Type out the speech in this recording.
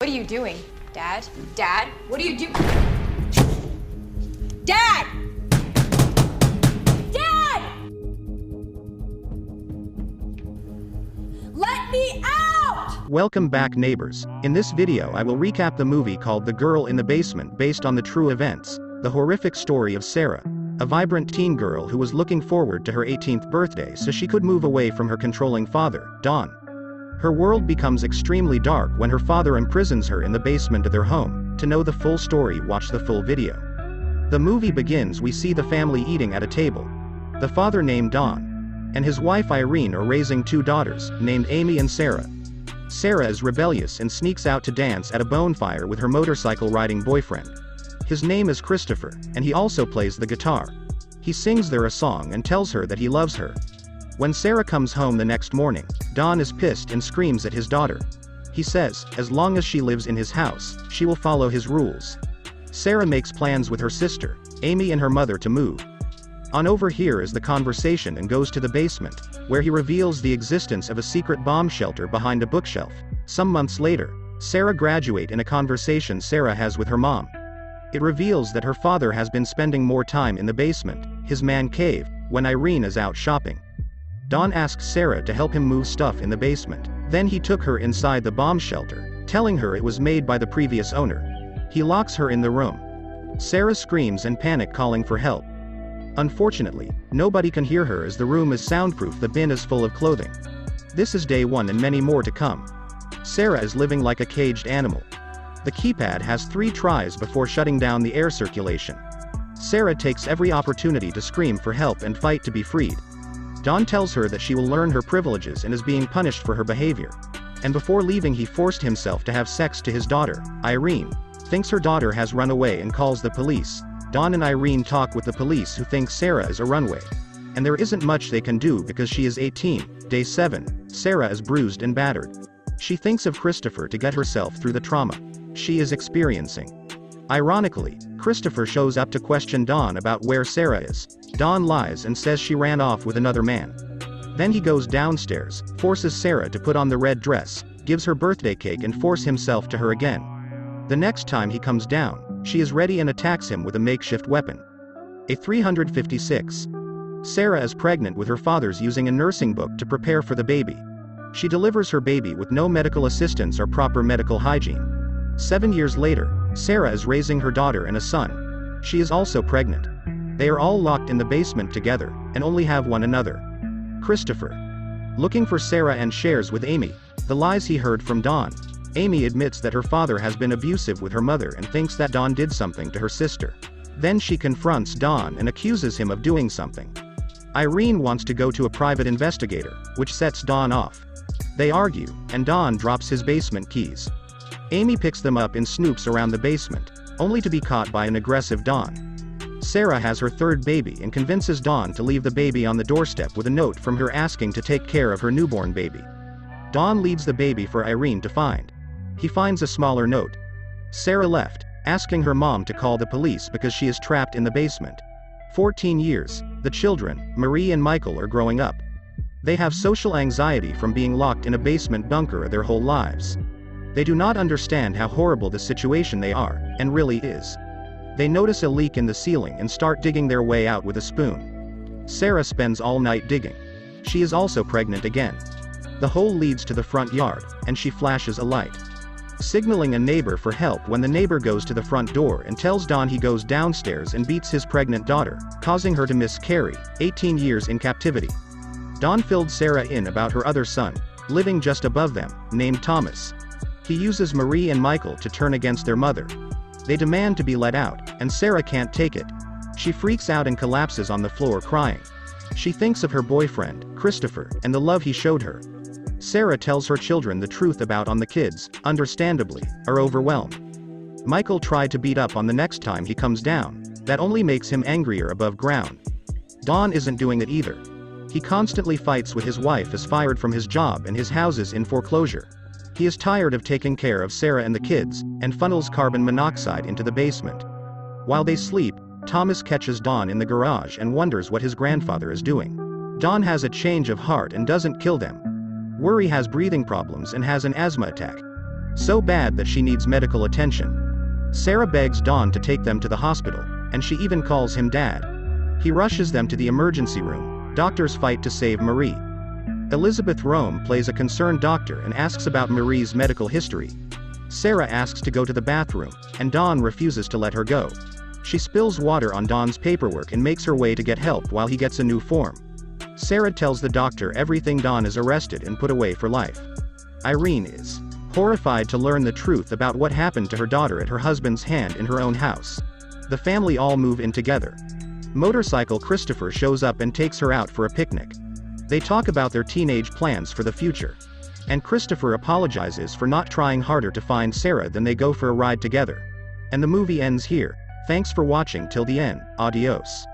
What are you doing? Dad? Dad? What are you doing? Dad! Dad! Let me out! Welcome back, neighbors. In this video I will recap the movie called The Girl in the Basement, based on the true events, the horrific story of Sara, a vibrant teen girl who was looking forward to her 18th birthday so she could move away from her controlling father, Don. Her world becomes extremely dark when her father imprisons her in the basement of their home. To know the full story, watch the full video. The movie begins. We see the family eating at a table. The father, named Don, and his wife Irene are raising two daughters, named Amy and Sara. Sara is rebellious and sneaks out to dance at a bonfire with her motorcycle riding boyfriend. His name is Christopher, and he also plays the guitar. He sings there a song and tells her that he loves her. When Sara comes home the next morning, Don is pissed and screams at his daughter. He says, as long as she lives in his house, she will follow his rules. Sara makes plans with her sister, Amy, and her mother to move. On overhears the conversation and goes to the basement, where he reveals the existence of a secret bomb shelter behind a bookshelf. Some months later, Sara graduates in a conversation Sara has with her mom. It reveals that her father has been spending more time in the basement, his man cave, when Irene is out shopping. Don asks Sara to help him move stuff in the basement. Then he took her inside the bomb shelter, telling her it was made by the previous owner. He locks her in the room. Sara screams and panic, calling for help. Unfortunately, nobody can hear her as the room is soundproof. The bin is full of clothing. This is day one and many more to come. Sara is living like a caged animal. The keypad has 3 tries before shutting down the air circulation. Sara takes every opportunity to scream for help and fight to be freed. Don tells her that she will learn her privileges and is being punished for her behavior. And before leaving, he forced himself to have sex to his daughter. Irene thinks her daughter has run away and calls the police. Don and Irene talk with the police, who think Sara is a runaway. And there isn't much they can do because she is 18. Day 7, Sara is bruised and battered. She thinks of Christopher to get herself through the trauma she is experiencing. Ironically, Christopher shows up to question Don about where Sara is. Don lies and says she ran off with another man. Then he goes downstairs, forces Sara to put on the red dress, gives her birthday cake and force himself to her again. The next time he comes down, she is ready and attacks him with a makeshift weapon. A 356. Sara is pregnant with her father's using a nursing book to prepare for the baby. She delivers her baby with no medical assistance or proper medical hygiene. 7 years later, Sara is raising her daughter and a son. She is also pregnant. They are all locked in the basement together, and only have one another. Christopher, looking for Sara and shares with Amy the lies he heard from Don. Amy admits that her father has been abusive with her mother and thinks that Don did something to her sister. Then she confronts Don and accuses him of doing something. Irene wants to go to a private investigator, which sets Don off. They argue, and Don drops his basement keys. Amy picks them up and snoops around the basement, only to be caught by an aggressive Don. Sara has her third baby and convinces Don to leave the baby on the doorstep with a note from her asking to take care of her newborn baby. Don leaves the baby for Irene to find. He finds a smaller note. Sara left, asking her mom to call the police because she is trapped in the basement. 14 years, the children, Marie and Michael, are growing up. They have social anxiety from being locked in a basement bunker their whole lives. They do not understand how horrible the situation they are, and really is. They notice a leak in the ceiling and start digging their way out with a spoon. Sara spends all night digging. She is also pregnant again. The hole leads to the front yard, and she flashes a light, signaling a neighbor for help. When the neighbor goes to the front door and tells Don, he goes downstairs and beats his pregnant daughter, causing her to miscarry, 18 years in captivity. Don filled Sara in about her other son, living just above them, named Thomas. He uses Marie and Michael to turn against their mother. They demand to be let out, and Sara can't take it. She freaks out and collapses on the floor crying. She thinks of her boyfriend, Christopher, and the love he showed her. Sara tells her children the truth about on the kids, understandably, are overwhelmed. Michael tried to beat up on the next time he comes down. That only makes him angrier above ground. Don isn't doing it either. He constantly fights with his wife, is fired from his job, and his house is in foreclosure. He is tired of taking care of Sara and the kids, and funnels carbon monoxide into the basement. While they sleep, Thomas catches Don in the garage and wonders what his grandfather is doing. Don has a change of heart and doesn't kill them. Worry has breathing problems and has an asthma attack. so bad that she needs medical attention. Sara begs Dawn to take them to the hospital, and she even calls him Dad. He rushes them to the emergency room. Doctors fight to save Marie. Elizabeth Rome plays a concerned doctor and asks about Marie's medical history. Sara asks to go to the bathroom, and Dawn refuses to let her go. She spills water on Dawn's paperwork and makes her way to get help while he gets a new form. Sara tells the doctor everything. Dawn is arrested and put away for life. Irene is horrified to learn the truth about what happened to her daughter at her husband's hand in her own house. The family all move in together. Motorcycle Christopher shows up and takes her out for a picnic. They talk about their teenage plans for the future. And Christopher apologizes for not trying harder to find Sara. Then they go for a ride together. And the movie ends here. Thanks for watching till the end. Adios.